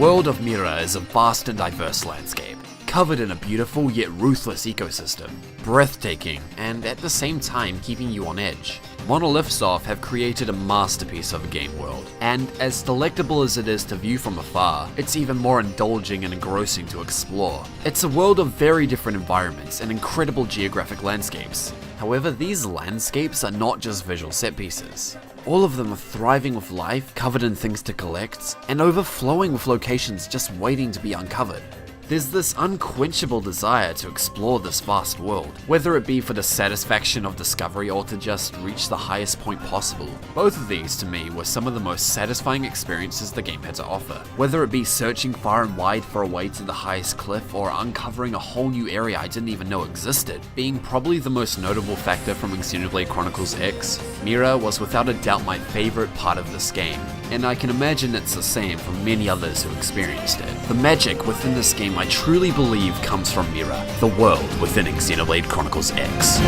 world of Mira is a vast and diverse landscape, covered in a beautiful yet ruthless ecosystem, breathtaking and at the same time keeping you on edge. Monolith Soft have created a masterpiece of a game world, and as delectable as it is to view from afar, it's even more indulging and engrossing to explore. It's a world of very different environments and incredible geographic landscapes. However, these landscapes are not just visual set pieces. All of them are thriving with life, covered in things to collect, and overflowing with locations just waiting to be uncovered. There's this unquenchable desire to explore this vast world, whether it be for the satisfaction of discovery or to just reach the highest point possible. Both of these to me were some of the most satisfying experiences the game had to offer. Whether it be searching far and wide for a way to the highest cliff or uncovering a whole new area I didn't even know existed, being probably the most notable factor from Xenoblade Chronicles X, Mira was without a doubt my favorite part of this game, and I can imagine it's the same for many others who experienced it. The magic within this game I truly believe comes from Mira, the world within Xenoblade Chronicles X.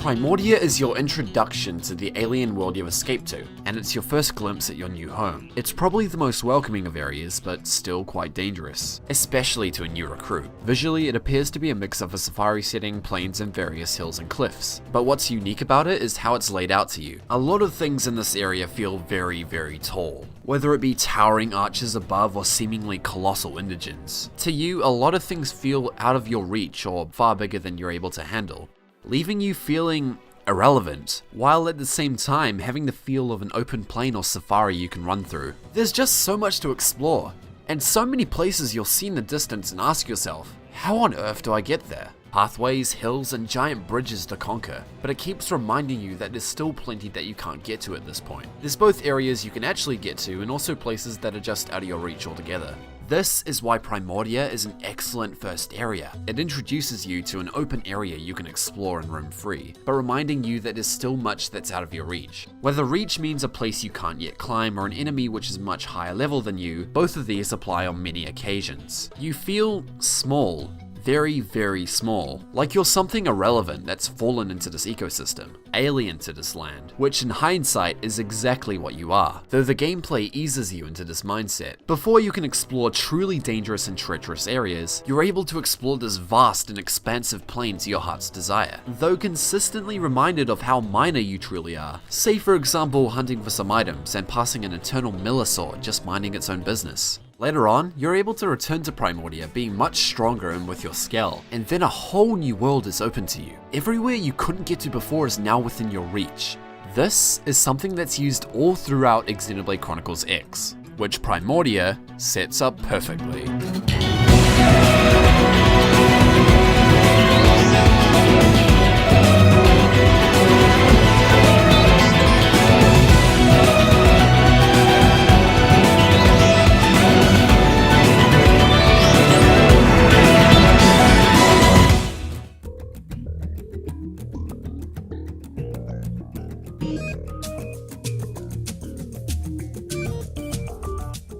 Primordia is your introduction to the alien world you've escaped to, and it's your first glimpse at your new home. It's probably the most welcoming of areas, but still quite dangerous, especially to a new recruit. Visually, it appears to be a mix of a safari setting, plains, and various hills and cliffs. But what's unique about it is how it's laid out to you. A lot of things in this area feel very, very tall, whether it be towering arches above or seemingly colossal indigents. To you, a lot of things feel out of your reach or far bigger than you're able to handle, leaving you feeling irrelevant, while at the same time having the feel of an open plain or safari you can run through. There's just so much to explore, and so many places you'll see in the distance and ask yourself, how on earth do I get there? Pathways, hills, and giant bridges to conquer, but it keeps reminding you that there's still plenty that you can't get to at this point. There's both areas you can actually get to and also places that are just out of your reach altogether. This is why Primordia is an excellent first area. It introduces you to an open area you can explore and roam free, but reminding you that there's still much that's out of your reach. Whether reach means a place you can't yet climb or an enemy which is much higher level than you, both of these apply on many occasions. You feel small. Very, very small, like you're something irrelevant that's fallen into this ecosystem, alien to this land, which in hindsight is exactly what you are, though the gameplay eases you into this mindset. Before you can explore truly dangerous and treacherous areas, you're able to explore this vast and expansive plain to your heart's desire, though consistently reminded of how minor you truly are. Say for example hunting for some items and passing an eternal Millisword just minding its own business. Later on, you're able to return to Primordia being much stronger and with your scale, and then a whole new world is open to you. Everywhere you couldn't get to before is now within your reach. This is something that's used all throughout Xenoblade Chronicles X, which Primordia sets up perfectly.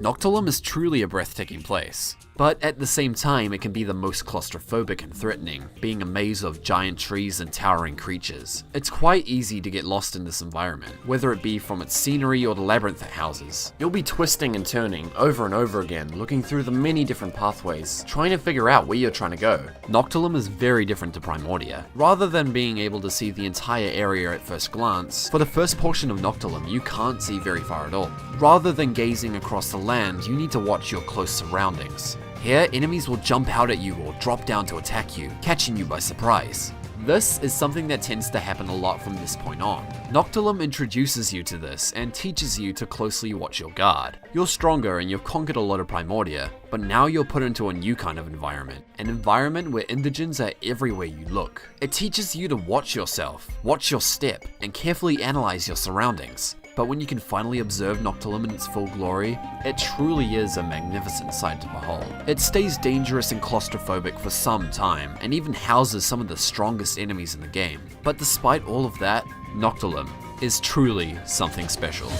Noctulum is truly a breathtaking place, but at the same time it can be the most claustrophobic and threatening, being a maze of giant trees and towering creatures. It's quite easy to get lost in this environment, whether it be from its scenery or the labyrinth it houses. You'll be twisting and turning over and over again, looking through the many different pathways, trying to figure out where you're trying to go. Noctulum is very different to Primordia. Rather than being able to see the entire area at first glance, for the first portion of Noctulum you can't see very far at all. Rather than gazing across the land, you need to watch your close surroundings. Here, enemies will jump out at you or drop down to attack you, catching you by surprise. This is something that tends to happen a lot from this point on. Noctulum introduces you to this and teaches you to closely watch your guard. You're stronger and you've conquered a lot of Primordia, but now you're put into a new kind of environment. An environment where indigents are everywhere you look. It teaches you to watch yourself, watch your step, and carefully analyze your surroundings. but when you can finally observe Noctulum in its full glory, it truly is a magnificent sight to behold. It stays dangerous and claustrophobic for some time, and even houses some of the strongest enemies in the game. But despite all of that, Noctulum is truly something special.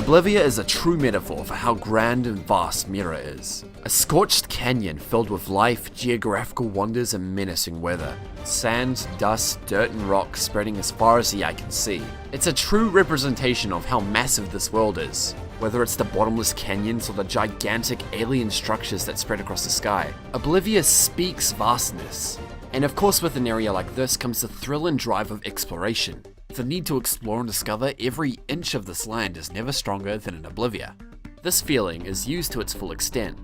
Oblivia is a true metaphor for how grand and vast Mira is. A scorched canyon filled with life, geographical wonders, and menacing weather. Sand, dust, dirt, and rock spreading as far as the eye can see. It's a true representation of how massive this world is, whether it's the bottomless canyons or the gigantic alien structures that spread across the sky. Oblivia speaks vastness. And of course, with an area like this comes the thrill and drive of exploration. The need to explore and discover every inch of this land is never stronger than in Oblivia. This feeling is used to its full extent.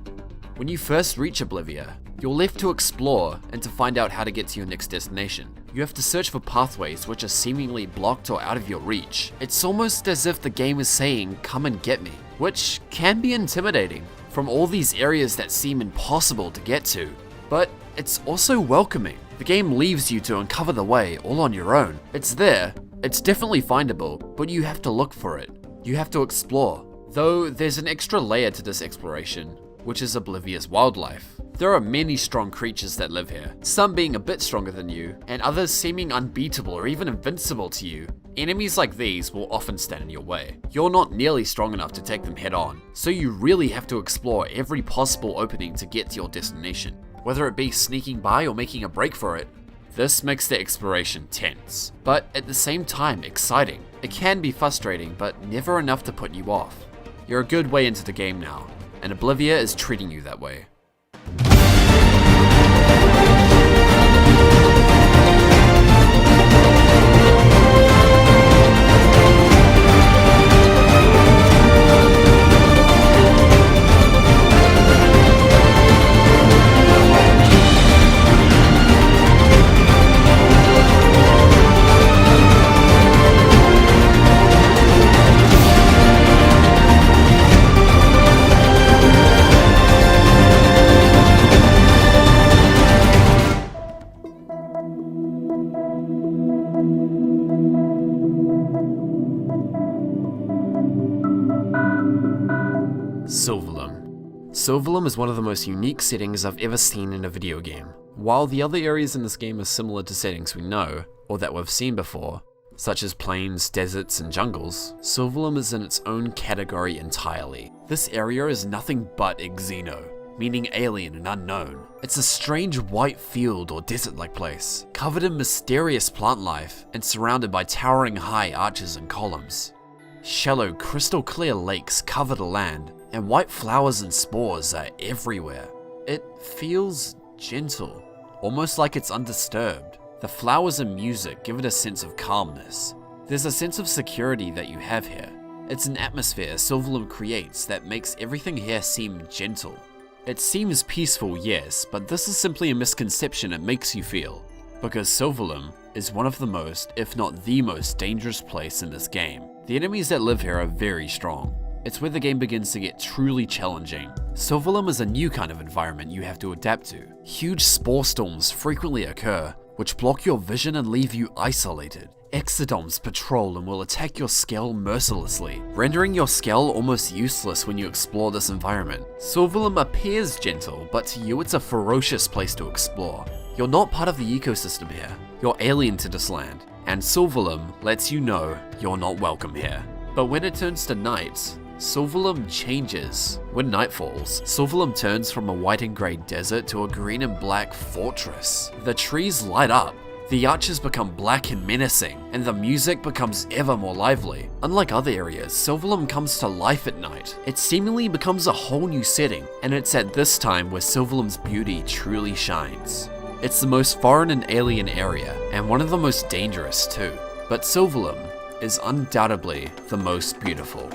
When you first reach Oblivia, you're left to explore and to find out how to get to your next destination. You have to search for pathways which are seemingly blocked or out of your reach. It's almost as if the game is saying, "Come and get me," which can be intimidating from all these areas that seem impossible to get to. But it's also welcoming. The game leaves you to uncover the way all on your own. It's there. It's definitely findable, but you have to look for it. You have to explore. Though there's an extra layer to this exploration, which is Oblivia's wildlife. There are many strong creatures that live here, some being a bit stronger than you, and others seeming unbeatable or even invincible to you. Enemies like these will often stand in your way. You're not nearly strong enough to take them head on, so you really have to explore every possible opening to get to your destination, whether it be sneaking by or making a break for it. This makes the exploration tense, but at the same time exciting. It can be frustrating, but never enough to put you off. You're a good way into the game now, and Oblivia is treating you that way. Sylvanum is one of the most unique settings I've ever seen in a video game. While the other areas in this game are similar to settings we know, or that we've seen before, such as plains, deserts, and jungles, Sylvanum is in its own category entirely. This area is nothing but Xeno, meaning alien and unknown. It's a strange white field or desert-like place, covered in mysterious plant life and surrounded by towering high arches and columns. Shallow, crystal clear lakes cover the land, and white flowers and spores are everywhere. It feels gentle, almost like it's undisturbed. The flowers and music give it a sense of calmness. There's a sense of security that you have here. It's an atmosphere Sylvanum creates that makes everything here seem gentle. It seems peaceful, yes, but this is simply a misconception it makes you feel, because Sylvanum is one of the most, if not the most, dangerous place in this game. The enemies that live here are very strong. It's where the game begins to get truly challenging. Sylvanum is a new kind of environment you have to adapt to. Huge spore storms frequently occur, which block your vision and leave you isolated. Exodoms patrol and will attack your skull mercilessly, rendering your skull almost useless when you explore this environment. Sylvanum appears gentle, but to you it's a ferocious place to explore. You're not part of the ecosystem here. You're alien to this land, and Sylvanum lets you know you're not welcome here. But when it turns to night, Sylvanum changes. When night falls, Sylvanum turns from a white and grey desert to a green and black fortress. The trees light up, The archers become black and menacing, and the music becomes ever more lively. Unlike other areas, Sylvanum comes to life at night. It seemingly becomes a whole new setting, and it's at this time where Sylvanum's beauty truly shines. It's the most foreign and alien area, and one of the most dangerous too. But Sylvanum is undoubtedly the most beautiful.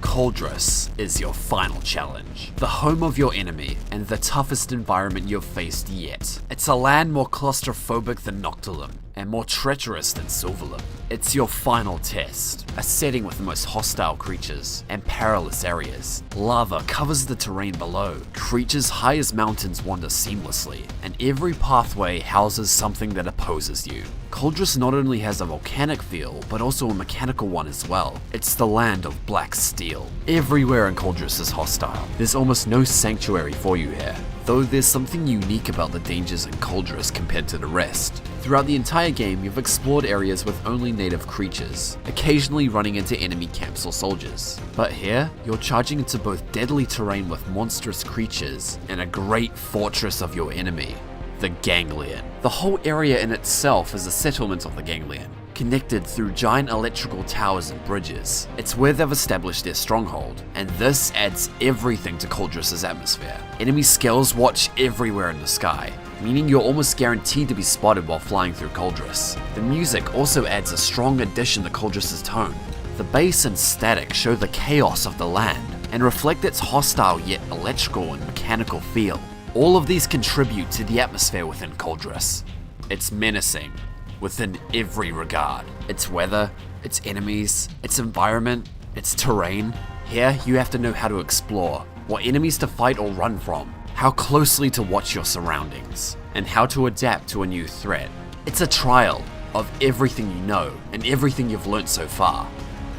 Koldrus is your final challenge, the home of your enemy, and the toughest environment you've faced yet. It's a land more claustrophobic than Noctulum, and more treacherous than Sylvanum. It's your final test, a setting with the most hostile creatures and perilous areas. Lava covers the terrain below, creatures high as mountains wander seamlessly, and every pathway houses something that opposes you. Koldrus not only has a volcanic feel, but also a mechanical one as well. It's the land of black steel. Everywhere in Koldrus is hostile. There's almost no sanctuary for you here, though there's something unique about the dangers in Koldrus compared to the rest. Throughout the entire game, you've explored areas with only native creatures, occasionally running into enemy camps or soldiers. But here, you're charging into both deadly terrain with monstrous creatures and a great fortress of your enemy, the Ganglion. The whole area in itself is a settlement of the Ganglion, connected through giant electrical towers and bridges. It's where they've established their stronghold, and this adds everything to Koldrus' atmosphere. Enemy scales watch everywhere in the sky, meaning you're almost guaranteed to be spotted while flying through Koldrus. The music also adds a strong addition to Koldrus' tone. The bass and static show the chaos of the land, and reflect its hostile yet electrical and mechanical feel. All of these contribute to the atmosphere within Koldrus. It's menacing within every regard. Its weather, its enemies, its environment, its terrain. Here, you have to know how to explore, what enemies to fight or run from, how closely to watch your surroundings, and how to adapt to a new threat. It's a trial of everything you know and everything you've learnt so far.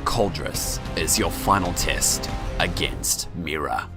Koldrus is your final test against Mira.